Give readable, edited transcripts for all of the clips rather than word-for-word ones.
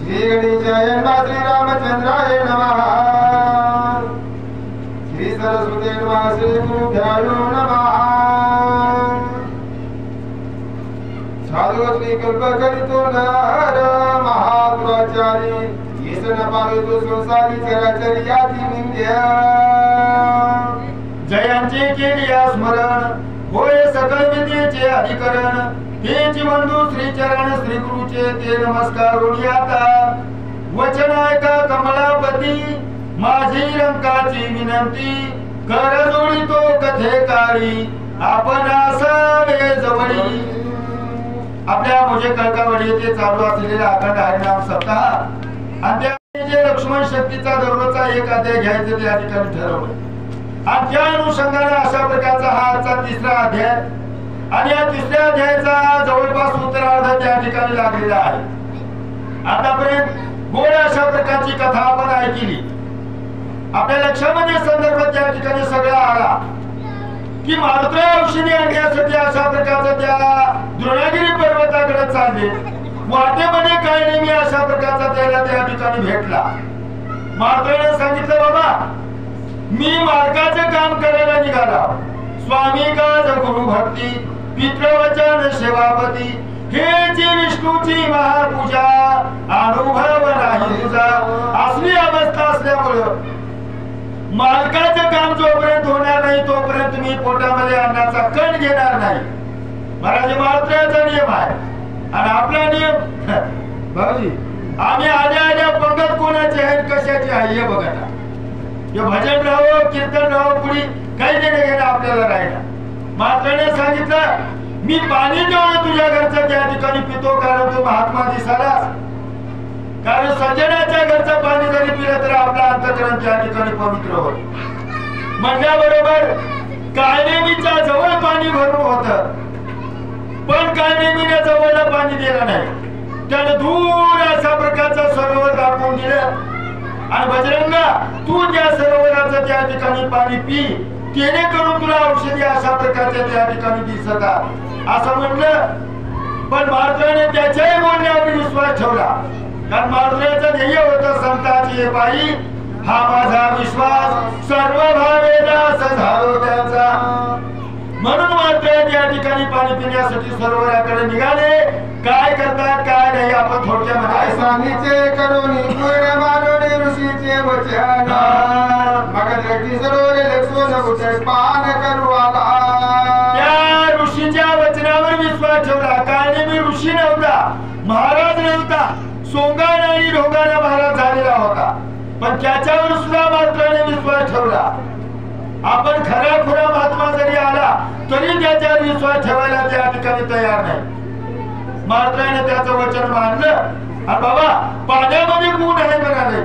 श्री रामचंद्राय नमः। श्री सरस्वती नमः। श्री गुरुभ्यो नमः। साधु श्री कल्पकरितो नर महाद्वाचारी ईशन पावितो संसारी चराचरी याती निंद्या। जयांचे केलिया स्मरण होय सकल विद्येचे अधिकरण। तेची बंधू श्री चरण श्री गुरुचे ते नमस्कार आता। वचन ऐका कमलापती माझी रंकाची विनंती। कर जोडितो कथे काळी आपण असावे जवळी। आपल्या मुझे कळकावडी येथे चालू असलेला अखंड हरिनाम सप्ताह आणि जे लक्ष्मण शक्तीचा दररोजचा एक अध्याय घ्यायचा त्या ठिकाणी ठरवलं। आणि त्या अनुषंगाने अशा प्रकारचा हा आजचा तिसरा अध्याय आणि या तिसऱ्या अध्यायाचा जवळपास उत्तरार्ध त्या ठिकाणी लागलेला आहे। आतापर्यंत गोड अशा प्रकारची कथा आपण ऐकली। आपल्या लक्षामध्ये संदर्भ त्या ठिकाणी सगळा आला की मारुती औषधी आणण्यासाठी अशा प्रकारचा त्या द्रोणागिरी पर्वताकडे चालले। वाटेमध्ये काही नेहमी अशा प्रकारचा त्याला त्या ठिकाणी भेटला। मारुतीने सांगितलं बाबा मी मार्गाचं काम करायला निघाला। स्वामी काज गुरु भक्ती पितृवचन सेवापती हे जी विष्णूची महापूजा अनुभव नाही तुझा। असली अवस्था असल्यामुळे मालकाचं काम जोपर्यंत होणार नाही तोपर्यंत मी पोटामध्ये अन्नाचा कण घेणार नाही। महाराज मारुतीचा नियम आहे आणि आपला नियम भाऊजी आम्ही आल्या पंगत कोणाची आहे कशाची आहे हे बघा। हे भजन राहो कीर्तन राहो पुढे काही देणं घेणं आपल्याला राहिला। मात्राने सांगितलं मी पाणी जेव्हा तुझ्या घरचं त्या ठिकाणी पितो कारण तू महात्मा दिसाला। कारण सज्जनाच्या घरचं पाणी जरी पिलं तर आपला अंतःकरण त्या ठिकाणी पवित्र होत। म्हणल्याबरोबर काळनेमीच्या जवळ पाणी भरून होतं पण काळनेमीने जवळला पाणी दिलं नाही। त्याने दूर अशा प्रकारचा सरोवर दाखवून दिलं आणि बजरंगा तू त्या सरोवराचं त्या ठिकाणी पाणी पी जेणेकरून तुला औषधी अशा प्रकारच्या त्या ठिकाणी दिसत असं म्हणलं। पण मारुतीने त्याच्याही बोलण्यावर विश्वास ठेवला कारण मारुतीचं ध्येय होतं संताची बाई हा माझा विश्वास सर्व भावेदास झालो त्याचा। म्हणून मारुती त्या ठिकाणी पाणी पिण्यासाठी सरोवराकडे निघाले। काय करतात काय नाही आपण थोडक्यामध्ये स्वामीचे करुणी पूर्ण मानवणे ऋषीचे वचन मग दृष्टी सरोवरे लक्ष्मण कुठे पान करू आला। त्या ऋषीच्या वचनावर विश्वास ठेवला। काय मी ऋषी नव्हता महाराज नव्हता सोंगाण आणि ढोंगाणा महाराज झालेला होता पण त्याच्यावर सुद्धा मात्राने विश्वास ठेवला। आपण खरा खुरा महात्मा जरी आला तरी त्याच्यावर विश्वास ठेवायला त्या ठिकाणी तयार नाही। मारुतीने त्याचं वचन मानलं आणि बाबा पाण्यामध्ये गुण आहे म्हणाले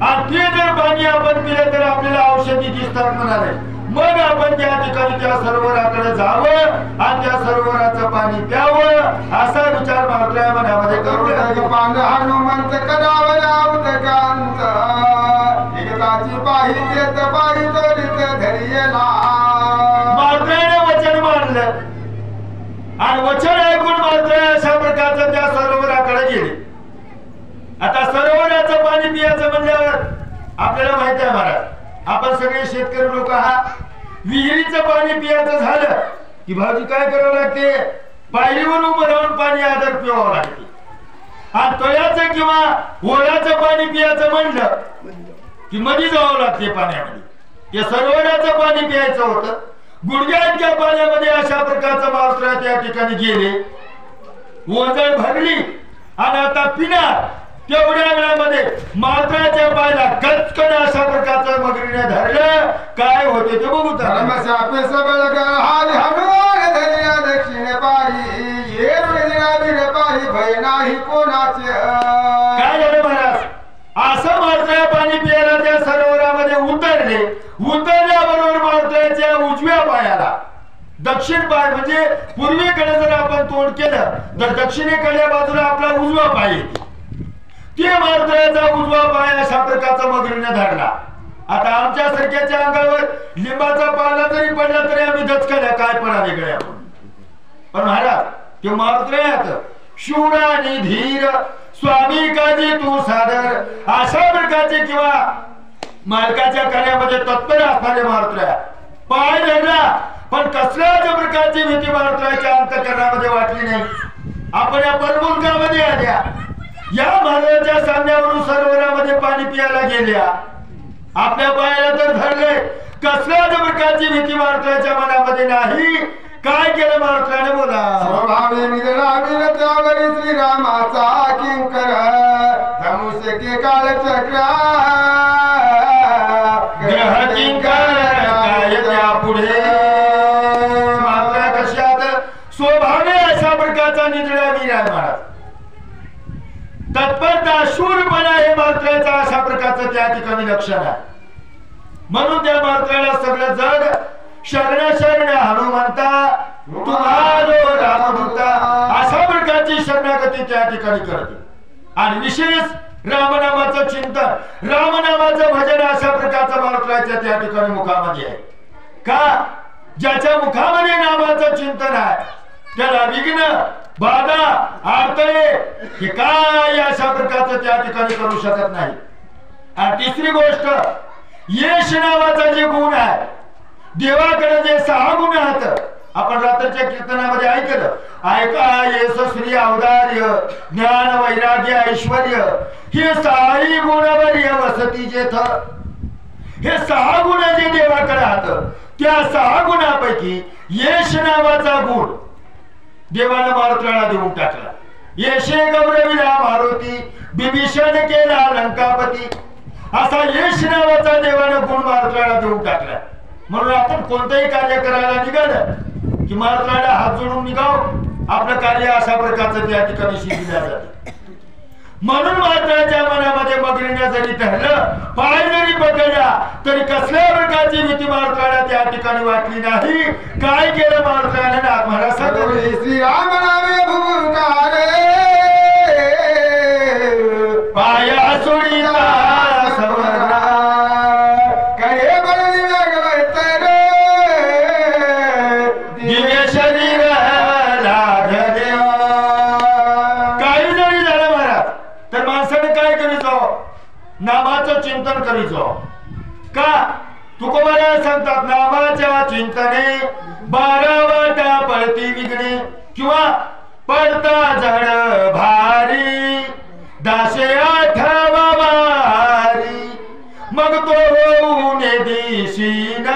आणि ते जर पाणी आपण पिलं तर आपल्याला औषधी दिसतात म्हणाले। मग आपण त्या ठिकाणी त्या सरोवराकडे जावं आणि त्या सरोवराचं पाणी प्यावं असा विचार मारुतीच्या मनामध्ये करू पांग हनुमंत करावं उदकांत एकताची पाहिजे तपाई तोरीत धरियला। मारुतीने वचन मानलं आणि वचन ऐकून मारुती अशा प्रकारचं त्या सरोवराकडे गेले। आता सरोवराचं पाणी पियाचं म्हणल्यावर आपल्याला माहिती आहे महाराज आपण सगळे शेतकरी लोक आहात। विहिरीचं पाणी पियाचं झालं की भाऊजी काय करावं लागते पायरीवर उभं राहून पाणी आदर पिवावं लागते। आणि तळ्याचं किंवा ओढ्याचं पाणी पियाचं म्हणलं की मध्ये जावं लागते पाण्यामध्ये। या सरोवराचं पाणी प्यायचं होतं गुडघ्याच्या पाण्यामध्ये अशा प्रकारचं मारुती त्या ठिकाणी गेले। ओंजळ भरली आणि आता पिणार तेवढ्या वेळामध्ये मारुतीच्या पायाला कचकन अशा प्रकारचं मगरीने धरलं। काय होते ते बघू तर दक्षिण पायी भय नाही कोणाचे। काय झालं महाराज असं मारुती पाणी पियाला त्या सरोवरामध्ये उतरले। उतरल्याबरोबर मारुतीच्या उजव्या पायाला दक्षिण पाय म्हणजे पूर्वेकडे जर आपण तोंड केलं तर दक्षिणेकडल्या बाजूला आपला उजवा पाय येतो। ते मारुतीचा उजवा पाय अशा प्रकारचा मगरीने धरला। आता आमच्या सारख्याच्या अंगावर लिंबाचा पाला जरी पडला तरी आम्ही दचकल्या काय पडा वेगळे आपण। पण महाराज ते मारुती शूर आणि धीर स्वामी काजी तू सादर अशा प्रकारचे किंवा मालकाच्या कार्यामध्ये तत्पर असणारे मारुतराया पाय धरला पण कसल्याच प्रकारची भीती मारुतरायाच्या अंतःकरणामध्ये वाटली नाही. आपण या परमुलकामध्ये आल्या या महाराजांच्या सांगण्यावरून सरोवरामध्ये पाणी पियाला गेल्या आपल्या पायाला तर धरले कसल्याच प्रकारची भीती मारुतरायाच्या मनामध्ये नाही. काय केलं मारुतरायाने बोला स्वभावे निगळाविल त्यावरी श्रीरामाचा किंकर धनुष के काळ चक्रा ग्रह किंकर काय त्या पुढे मात्र कशात स्वभावे अशा प्रकारचा निजळा वीर आहे महाराज. तत्परता शूरपणा हे मारुतरायाचा अशा प्रकारचं त्या ठिकाणी लक्षण आहे. म्हणून त्या मारुतरायाला सगळं जग शरण शरण हनुमंता तुम्हारो रामदूता अशा प्रकारची शरणागती त्या ठिकाणी करते. आणि विशेष रामनामाचं चिंतन रामनामाचं भजन अशा प्रकारचं मारुतरायाच्या त्या ठिकाणी मुखामध्ये आहे. का ज्याच्या मुखामध्ये नामाचं चिंतन आहे त्याला विघ्न बाधा अडथळे हे काय अशा प्रकारचं त्या ठिकाणी करू शकत नाही. आणि तिसरी गोष्ट यश नावाचा जे गुण आहे देवाकडे जे 6 गुण आहेत आपण रात्रीच्या कीर्तनामध्ये ऐकलं ऐका यश श्री औदार्य ज्ञान वैराग्य ऐश्वर्य हे 6 गुणावर वसती जेथ हे 6 गुण जे देवाकडे आहेत त्या 6 गुणापैकी यश नावाचा गुण देवानं मारुतरायाला देऊन टाकला. यशे गौरविला मारुती बिभीषण केला लंकापती असा यश नावाचा देवानं गुण मारुतरायाला देऊन टाकला. म्हणून आपण कोणतंही कार्य करायला निघालं की मारुतरायाला हात जोडून निघाव आपलं कार्य अशा प्रकारचं त्या ठिकाणी शिकल्या जातं. म्हणून मारुतरायाच्या मनामध्ये मगरीने जरी ठरलं पाय जरी पकडला तरी कसल्या प्रकारची भीती मारुतरायाला त्या ठिकाणी वाटली नाही. काय केलं मारुतरायाने ना महाराज श्रीराम नामे भूकारे पाया सोडीला सवरा करे बळी लागलं दिव्य शरीर लाग देवा. काही जरी झालं महाराज तर माणसाने काय करीचो नामाचं चिंतन करीचो. का तुकोबाला सांगतात नामाच्या चिंतने 12 वाटा पळती विघ्ने किंवा पडता जड भारी 10 वारी मग तो होऊन दिशीन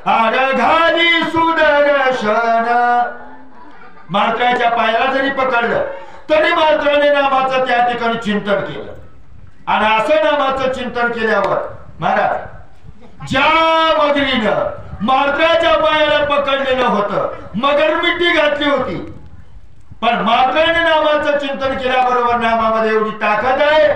आरघाली सुदर्शन. मारुतरायाच्या पायाला जरी पकडलं तरी मारुतरायाने नामाचं त्या ठिकाणी चिंतन केलं. आणि असं नामाचं चिंतन केल्यावर महाराज ज्या मगरीनं मारुतरायाच्या पायाला पकडलेलं होतं मगर मिठी घातली होती पण मारुतरायाने नामाचं चिंतन केल्याबरोबर नामामध्ये एवढी ताकद आहे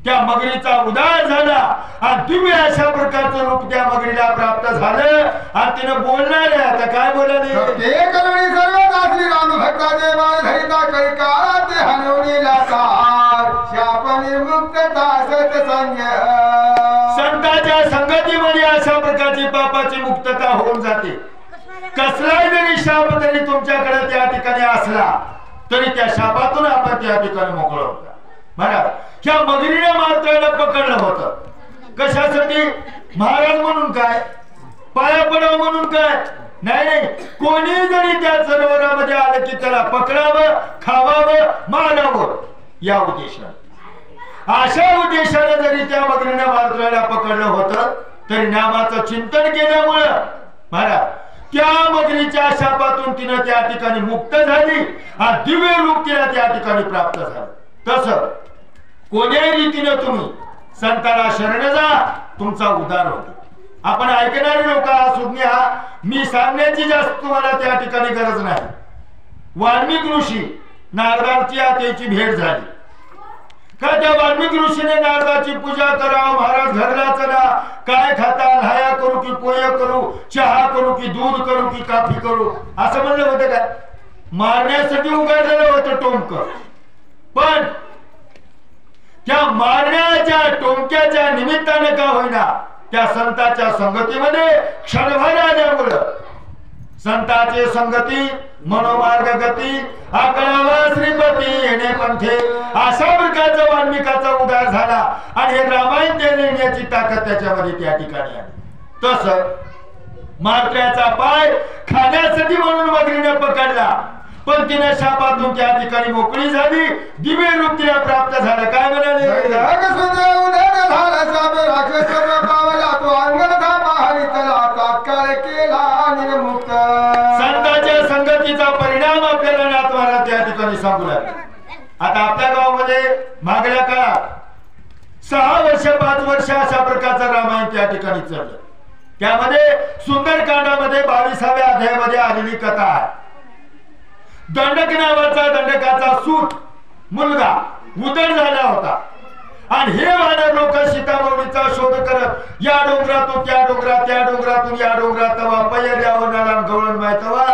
त्या मगरीचा उद्धार झाला आणि तुम्ही अशा प्रकारचं रूप त्या मगरीला प्राप्त झालं आणि तिने बोलणार आहे. आता काय बोलाले एक कलवणी सर्वदा श्रीराम भक्ता देवा धरिता काही काळात हनवणीला सार शापनी मुक्तता सत्संग संतांच्या संगतीमध्ये अशा प्रकारची पापाची मुक्तता होऊन जाते. कसलाही जरी शाप जरी तुमच्याकडे त्या ठिकाणी असला तरी त्या शापातून आपण त्या ठिकाणी मोकळं होता. महाराज ह्या मगरीने मारुतरायाला पकडलं होतं कशासाठी महाराज म्हणून काय पाया पडावं म्हणून काय नाही. कोणी जरी त्या सरोवरामध्ये आलं की त्याला पकडावं खावावं मारावं या उद्देशाने अशा उद्देशाने जरी त्या मगरीने मारुतरायाला पकडलं होतं तरी नामाचं चिंतन केल्यामुळं महाराज त्या मगरीच्या शापातून तिनं त्या ठिकाणी मुक्त झाली आणि दिव्य रूप तिला त्या ठिकाणी प्राप्त झालं. तसं कोण्याही रीतीने तुम्ही संताला शरण जा तुमचा उद्धार होतो. आपण ऐकणारे लोक सुज्ञ मी सांगण्याची जास्त तुम्हाला त्या ठिकाणी गरज नाही. वाल्मिक ऋषी नारदाची त्याची भेट झाली का त्या वाल्मिक ऋषीने नारदाची पूजा करावं महाराज घरला चला काय खाता हाया करू की पोय करू चहा करू की दूध करू की कॉफी करू असं म्हणलं होतं का मारण्यासाठी उघडलेलं होतं टोमक. पण त्या मारण्याच्या टोमक्याच्या निमित्ताने का होईना त्या संतांच्या संगतीमध्ये क्षणभर आल्यामुळं संताचे संगती मनोमार्ग गती आकळावा श्रीपती येणे पंथे अशा प्रकारचा वाल्मिकाचा उद्धार झाला आणि हे रामायण देण्याची ताकद त्याच्यामध्ये त्या ठिकाणी आली। तसं मात्र्याचा पाय खाण्यासाठी म्हणून मगरीने पकडला, पण तिने शापातून त्या ठिकाणी मोकळी झाली, दिव्य रूप तिला प्राप्त झालं। काय म्हणाले? संतांच्या संगतीचा परिणाम आपल्याला नातवाला त्या ठिकाणी सांगू लागला। आता आपल्या गावामध्ये मागल्या काळात 6 वर्ष 5 वर्ष अशा प्रकारचं रामायण त्या ठिकाणी चाललं। त्यामध्ये सुंदरकांडामध्ये 22व्या अध्यायामध्ये आलेली कथा आहे। दंडक नावाचा दंडकाचा सूत मुलगा उदर झाला होता आणि हे वानर लोक सीतामाऊलीचा शोध करत या डोंगरातून त्या डोंगरात त्या डोंगरातून या डोंगरात तवा पहिल्या यावनाला गवळण माहितवा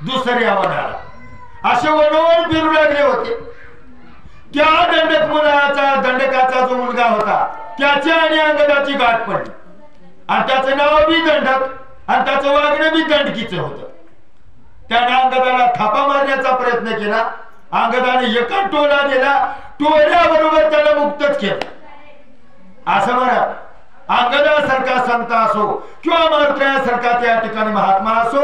दुसऱ्या यावनाला असे वनवन फिरू लागले होते। त्या दंडक मुलाचा दंडकाचा जो मुलगा होता त्याच्या आणि अंगदाची गाठ पडली आणि त्याचं नाव बी दंडक आणि त्याचं वागणं बी दंडकीचं होतं। त्याने अंगदाला थापा मारण्याचा प्रयत्न केला, अंगदाने एका टोला दिला, टोल्याबरोबर त्याला मुक्तच केलं। असं म्हणा अंगदासारखा संत असो किंवा मारुतीसारखा त्या ठिकाणी महात्मा असो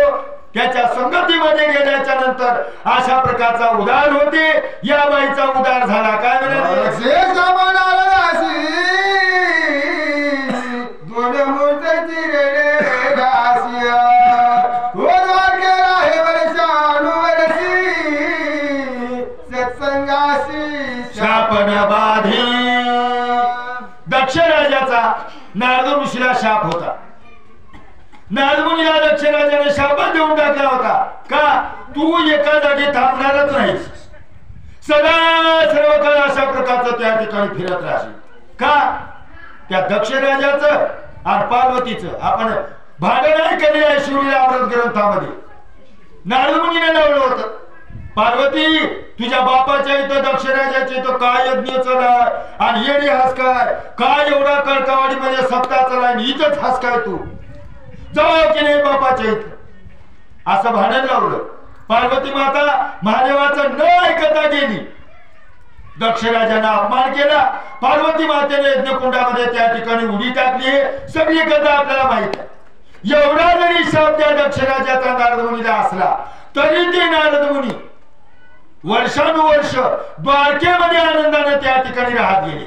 त्याच्या संगतीमध्ये गेल्याच्या नंतर अशा प्रकारचा उद्धार होते। या बाईचा उद्धार झाला। काय म्हणाले? दक्ष राजाचा नारद ऋषीला शाप होता। नारद मुनीला दक्ष राजाने शाप देऊन टाकला होता का तू एका जागी थांबणारच नाहीस, सदा सर्व काळ अशा प्रकारचं त्या ठिकाणी फिरत राहशील। का त्या दक्ष राजाचं आणि पार्वतीचं आपण भांडण नाही केले आहे शिवलीला अमृत ग्रंथामध्ये। नारद मुनीने लावलं होतं पार्वती तुझ्या बापाच्या इथं दक्ष राजाच्या इथं काय यज्ञ चलाय आणि येडी हास काय एवढा कळकावाडी मध्ये सत्ता चलाय इथंच हास काय तू जाऊ की नाही बापाच्या इथं असं भांडण लावलं। पार्वती माता महादेवाचं न ऐकता गेली, दक्ष राजाने अपमान केला, पार्वती मातेने यज्ञकुंडामध्ये त्या ठिकाणी उडी टाकली। सगळी कथा आपल्याला माहित आहे। एवढा जरी शाप त्या दक्ष राजाचा नारद मुनीला असला तरी ते नारद मुनी वर्षानुवर्ष द्वारकेमध्ये आनंदाने त्या ठिकाणी राहत गेले।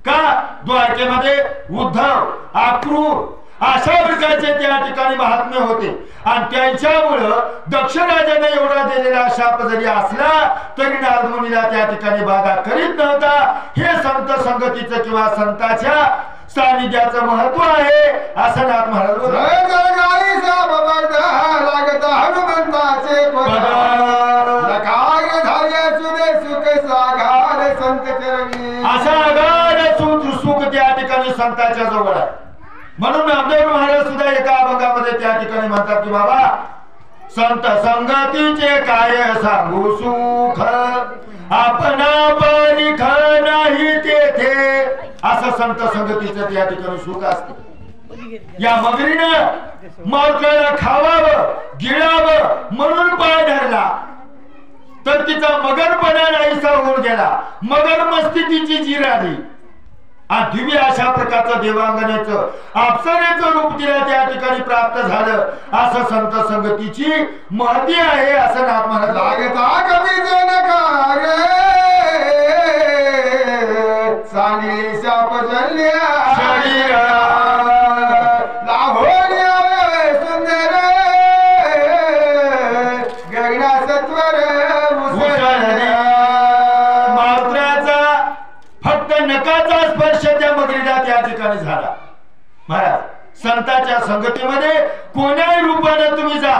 का द्वारकेमध्ये उद्धव अक्रूर अशा प्रकारचे त्या ठिकाणी महात्मे होते आणि त्यांच्यामुळं दक्ष राजाने एवढा दिलेला शाप जरी असला तरी नारद मुनीला त्या ठिकाणी बाधा करीत नव्हता। हे संत संगतीचं किंवा संताच्या सानिध्याचं महत्व आहे असं नाथ महाराज असा अगाध सुख त्या ठिकाणी संतांच्या जवळ आहे। म्हणून नामदेव महाराज सुद्धा एका अभंगामध्ये त्या ठिकाणी म्हणतात की बाबा संत संगतीचे काय सांगू सुख आपणा परिख नाही तेथे असं संत संगतीचं त्या ठिकाणी सुख असते। या मगरीनं मारुतीला खावावं गिळावं म्हणून पाय धरला तर तिचा मगरपणा नाहीसा होऊन गेला, मगर मस्ती तिची जिराली आणि दिव्य अशा प्रकारचं देवांगनेचं अप्सरेचं रूप तिला त्या ठिकाणी प्राप्त झालं। असं संत संगतीची महती आहे असं नाथ महाराज लागता कवी जनकार सांगली शाप जल्ल्या शरीर सुंदर गगना सत्वर मात्राचा फक्त नकाचा स्पर्श त्या मगरीला त्या ठिकाणी झाला। महाराज संतांच्या संगतीमध्ये कोण्याही रूपाने तुम्ही जा